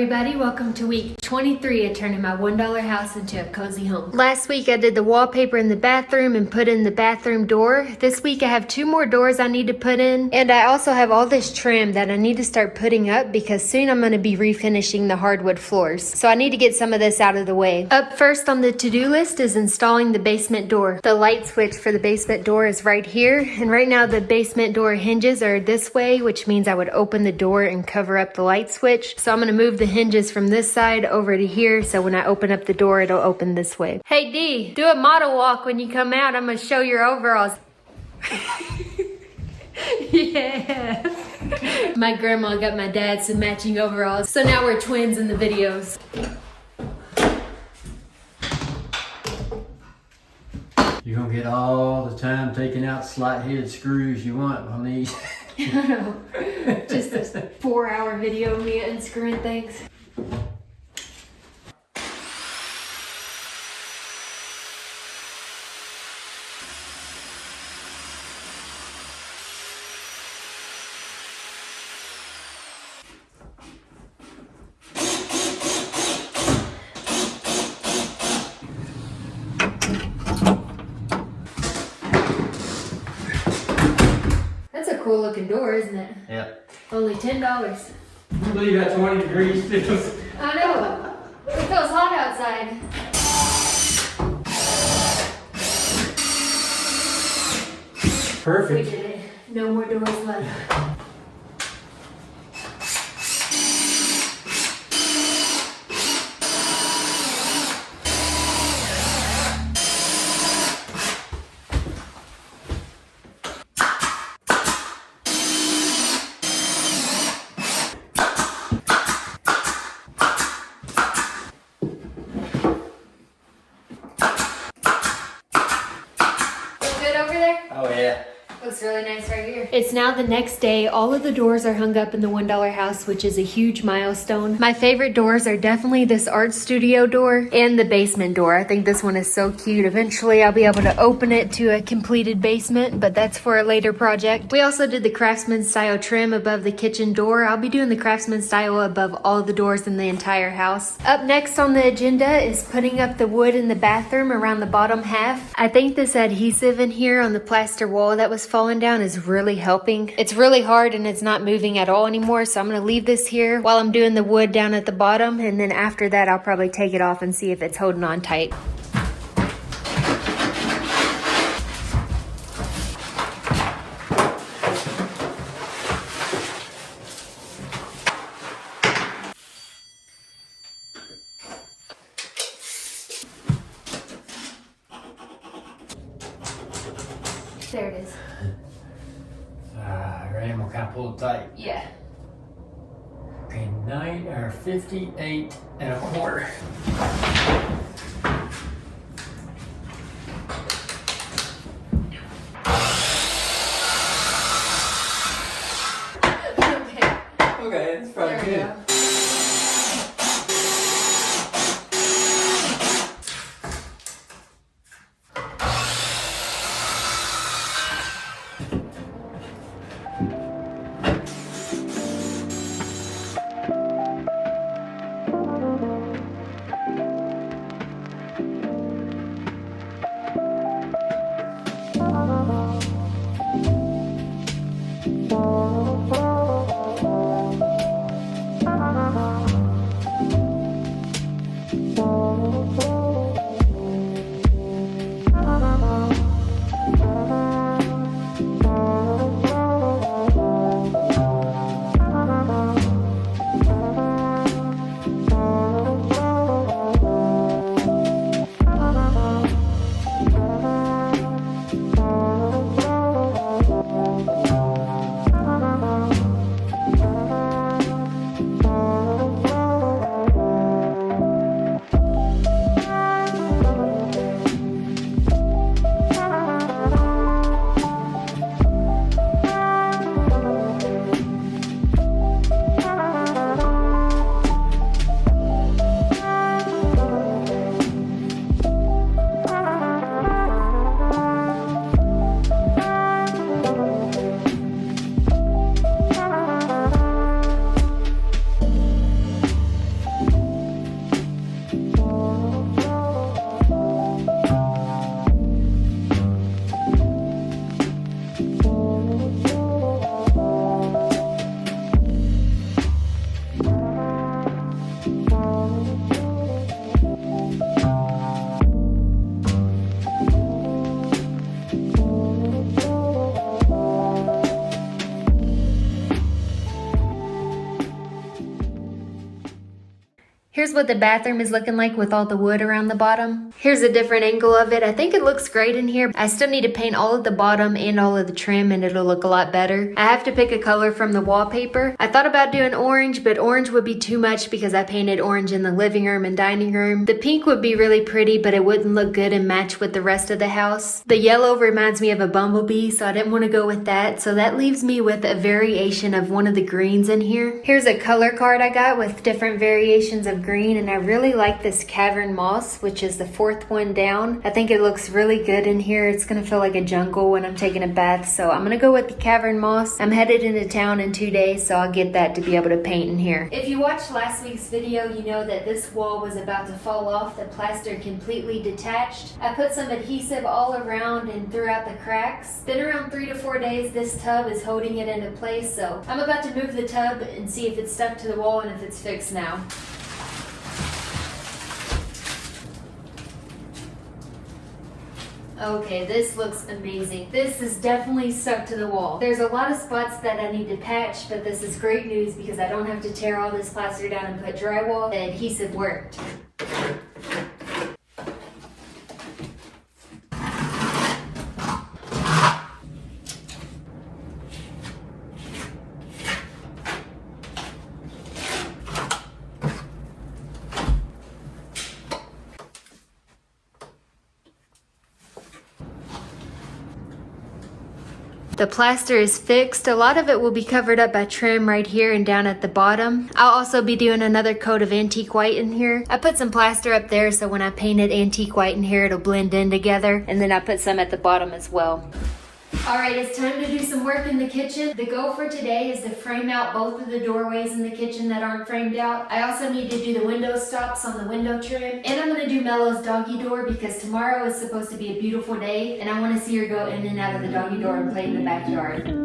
everybody, welcome to week 23 of turning my $1 house into a cozy home. Last week I did the wallpaper in the bathroom and put in the bathroom door. This week I have 2 more doors I need to put in, and I also have all this trim that I need to start putting up because soon I'm going to be refinishing the hardwood floors. So I need to get some of this out of the way. Up first on the to-do list is installing the basement door. The light switch for the basement door is right here, and right now the basement door hinges are this way, which means I would open the door and cover up the light switch. So I'm going to move the hinges from this side over to here, so when I open up the door it'll open this way. Hey D, do a model walk when you come out. I'm going to show your overalls. Yeah. My grandma got my dad some matching overalls, so now we're twins in the videos. You're gonna get all the time taking out slight head screws you want on these. I know. Just this 4-hour video of me unscrewing things. Cool looking door, isn't it? Yep. Only $10. I believe that 20 degrees feels. I know. It feels hot outside. Perfect. We did it. No more doors left. Oh yeah. Looks really nice right here. It's now the next day. All of the doors are hung up in the $1 house, which is a huge milestone. My favorite doors are definitely this art studio door and the basement door. I think this one is so cute. Eventually I'll be able to open it to a completed basement, but that's for a later project. We also did the craftsman style trim above the kitchen door. I'll be doing the craftsman style above all the doors in the entire house. Up next on the agenda is putting up the wood in the bathroom around the bottom half. I think this adhesive in here on the plaster wall that was falling down is really helping. It's really hard and it's not moving at all anymore, so I'm going to leave this here while I'm doing the wood down at the bottom, and then after that I'll probably take it off and see if it's holding on tight. There it is. Graham will kind of pull it tight. Yeah. Okay, 58 and a quarter. Okay, that's probably good. Here's what the bathroom is looking like with all the wood around the bottom. Here's a different angle of it. I think it looks great in here. I still need to paint all of the bottom and all of the trim and it'll look a lot better. I have to pick a color from the wallpaper. I thought about doing orange, but orange would be too much because I painted orange in the living room and dining room. The pink would be really pretty, but it wouldn't look good and match with the rest of the house. The yellow reminds me of a bumblebee, so I didn't want to go with that. So that leaves me with a variation of one of the greens in here. Here's a color card I got with different variations of green, and I really like this cavern moss, which is the fourth one down. I think it looks really good in here. It's gonna feel like a jungle when I'm taking a bath, so I'm gonna go with the cavern moss. I'm headed into town in 2 days, so I'll get that to be able to paint in here. If you watched last week's video, you know that this wall was about to fall off. The plaster completely detached. I put some adhesive all around and throughout the cracks. Been around 3 to 4 days. This tub is holding it into place, so I'm about to move the tub and see if it's stuck to the wall and if it's fixed now. Okay, this looks amazing. This is definitely stuck to the wall. There's a lot of spots that I need to patch, but this is great news because I don't have to tear all this plaster down and put drywall. The adhesive worked. The plaster is fixed. A lot of it will be covered up by trim right here and down at the bottom. I'll also be doing another coat of antique white in here. I put some plaster up there so when I painted antique white in here, it'll blend in together. And then I put some at the bottom as well. Alright, it's time to do some work in the kitchen. The goal for today is to frame out both of the doorways in the kitchen that aren't framed out. I also need to do the window stops on the window trim. And I'm going to do Mellow's doggy door because tomorrow is supposed to be a beautiful day. And I want to see her go in and out of the doggy door and play in the backyard.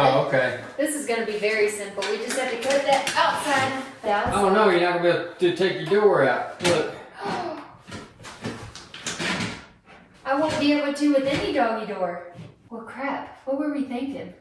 Oh, okay. This is going to be very simple. We just have to cut that outside. Oh no, you're not going to be able to take your door out. Look. I won't be able to with any doggy door. Well, crap. What were we thinking?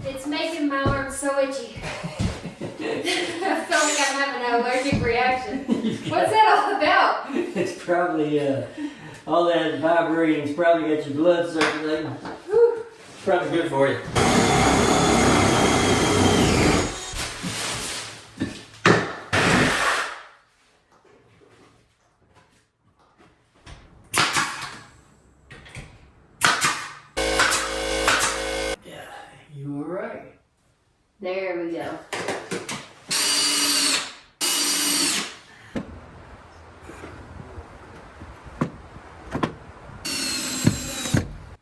It's making my arm so itchy. I feel like I'm having an allergic reaction. What's that all about? It's probably, all that vibrating's probably got your blood circulating. It's probably good for you. There we go.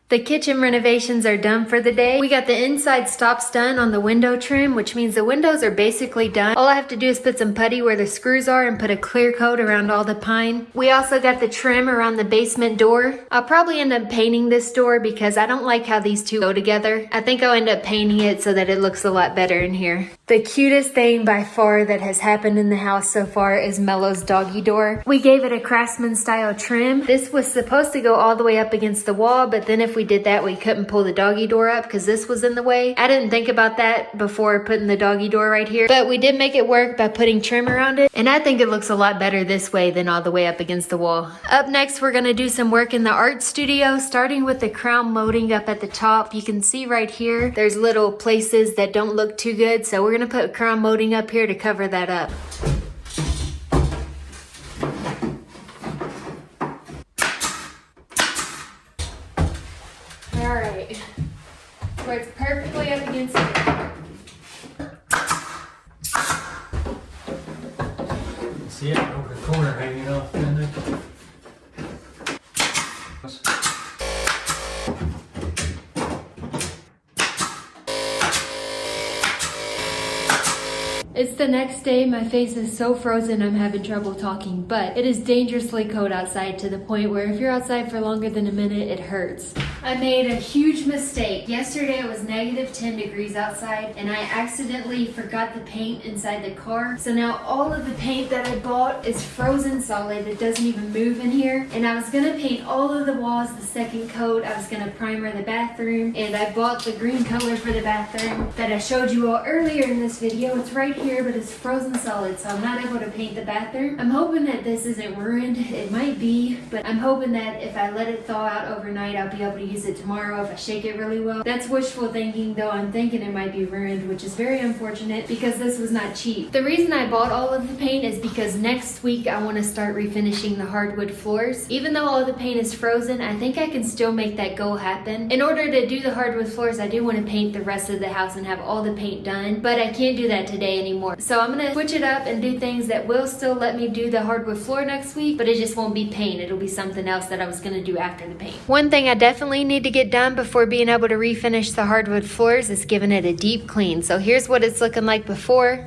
The kitchen renovations are done for the day. We got the inside stops done on the window trim, which means the windows are basically done. All I have to do is put some putty where the screws are and put a clear coat around all the pine. We also got the trim around the basement door. I'll probably end up painting this door because I don't like how these two go together. I think I'll end up painting it so that it looks a lot better in here. The cutest thing by far that has happened in the house so far is Mello's doggy door. We gave it a Craftsman style trim. This was supposed to go all the way up against the wall, but then if we did that, we couldn't pull the doggy door up because this was in the way. I didn't think about that before putting the doggy door right here, but we did make it work by putting trim around it, and I think it looks a lot better this way than all the way up against the wall. Up next, we're gonna do some work in the art studio, starting with the crown molding up at the top. You can see right here, there's little places that don't look too good, so we're gonna put crown molding up here to cover that up. Alright, where it's perfectly up against it. See it over the corner hanging off in there. It's the next day. My face is so frozen I'm having trouble talking, but it is dangerously cold outside to the point where if you're outside for longer than a minute, it hurts. I made a huge mistake. Yesterday it was negative 10 degrees outside and I accidentally forgot the paint inside the car. So now all of the paint that I bought is frozen solid. It doesn't even move in here. And I was gonna paint all of the walls the second coat. I was gonna primer the bathroom, and I bought the green color for the bathroom that I showed you all earlier in this video. It's right here, but it's frozen solid, so I'm not able to paint the bathroom. I'm hoping that this isn't ruined. It might be, but I'm hoping that if I let it thaw out overnight, I'll be able to use it tomorrow if I shake it really well. That's wishful thinking, though. I'm thinking it might be ruined, which is very unfortunate because this was not cheap. The reason I bought all of the paint is because next week I want to start refinishing the hardwood floors. Even though all the paint is frozen, I think I can still make that goal happen. In order to do the hardwood floors, I do want to paint the rest of the house and have all the paint done, but I can't do that today anymore. So I'm gonna switch it up and do things that will still let me do the hardwood floor next week, but it just won't be paint. It'll be something else that I was gonna do after the paint. One thing I definitely need to get done before being able to refinish the hardwood floors is giving it a deep clean. So here's what it's looking like before.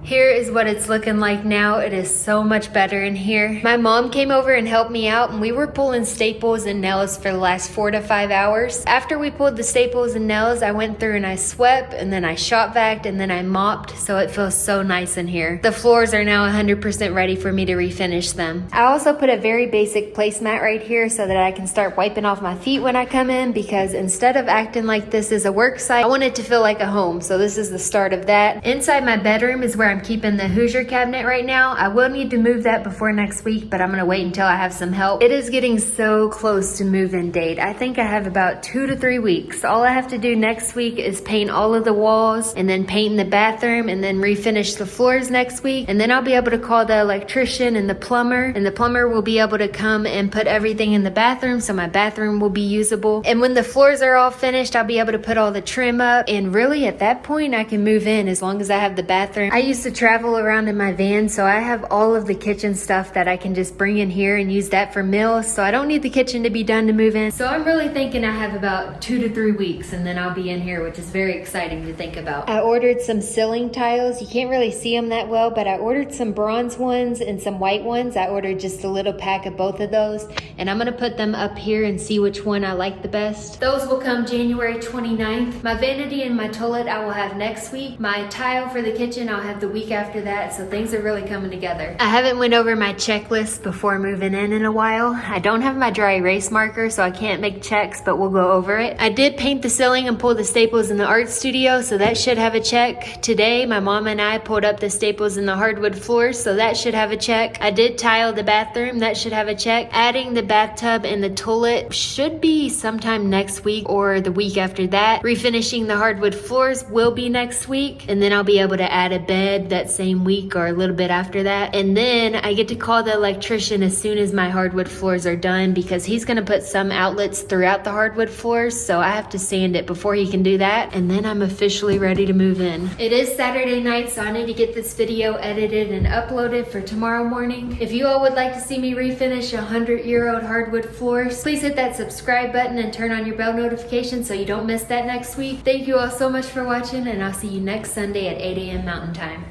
Here is what it's looking like now. It is so much better in here. My mom came over and helped me out, and we were pulling staples and nails for the last 4 to 5 hours. After we pulled the staples and nails, I went through and I swept, and then I shop vacuumed, and then I mopped, so it feels so nice in here. The floors are now 100% ready for me to refinish them. I also put a very basic placemat right here so that I can start wiping off my feet when I come in, because instead of acting like this is a work site, I want it to feel like a home, so this is the start of that. Inside my bedroom is where I'm keeping the Hoosier cabinet right now. I will need to move that before next week, but I'm gonna wait until I have some help. It is getting so close to move-in date. I think I have about 2 to 3 weeks. All I have to do next week is paint all of the walls, and then paint in the bathroom, and then refinish the floors next week. And then I'll be able to call the electrician and the plumber will be able to come and put everything in the bathroom, so my bathroom will be usable. And when the floors are all finished, I'll be able to put all the trim up, and really at that point I can move in as long as I have the bathroom. I used to travel around in my van, so I have all of the kitchen stuff that I can just bring in here and use that for meals, so I don't need the kitchen to be done to move in. So I'm really thinking I have about 2 to 3 weeks, and then I'll be in here, which is very exciting to think about. I ordered some ceiling tiles. You can't really see them that well, but I ordered some bronze ones and some white ones. I ordered just a little pack of both of those, and I'm gonna put them up here and see which one I like the best. Those will come January 29th. My vanity and my toilet I will have next week. My tile for the kitchen I'll have the week after that, so things are really coming together. I haven't went over my checklist before moving in a while. I don't have my dry erase marker, so I can't make checks, but we'll go over it. I did paint the ceiling and pull the staples in the art studio, so that should have a check. Today, my mom and I pulled up the staples in the hardwood floors, so that should have a check. I did tile the bathroom, that should have a check. Adding the bathtub and the toilet should be sometime next week or the week after that. Refinishing the hardwood floors will be next week, and then I'll be able to add a bed bed that same week or a little bit after that. And then I get to call the electrician as soon as my hardwood floors are done, because he's gonna put some outlets throughout the hardwood floors, so I have to sand it before he can do that, and then I'm officially ready to move in. It is Saturday night, so I need to get this video edited and uploaded for tomorrow morning. If you all would like to see me refinish 100-year-old hardwood floors, please hit that subscribe button and turn on your bell notification so you don't miss that next week. Thank you all so much for watching, and I'll see you next Sunday at 8 a.m. Mountain Time.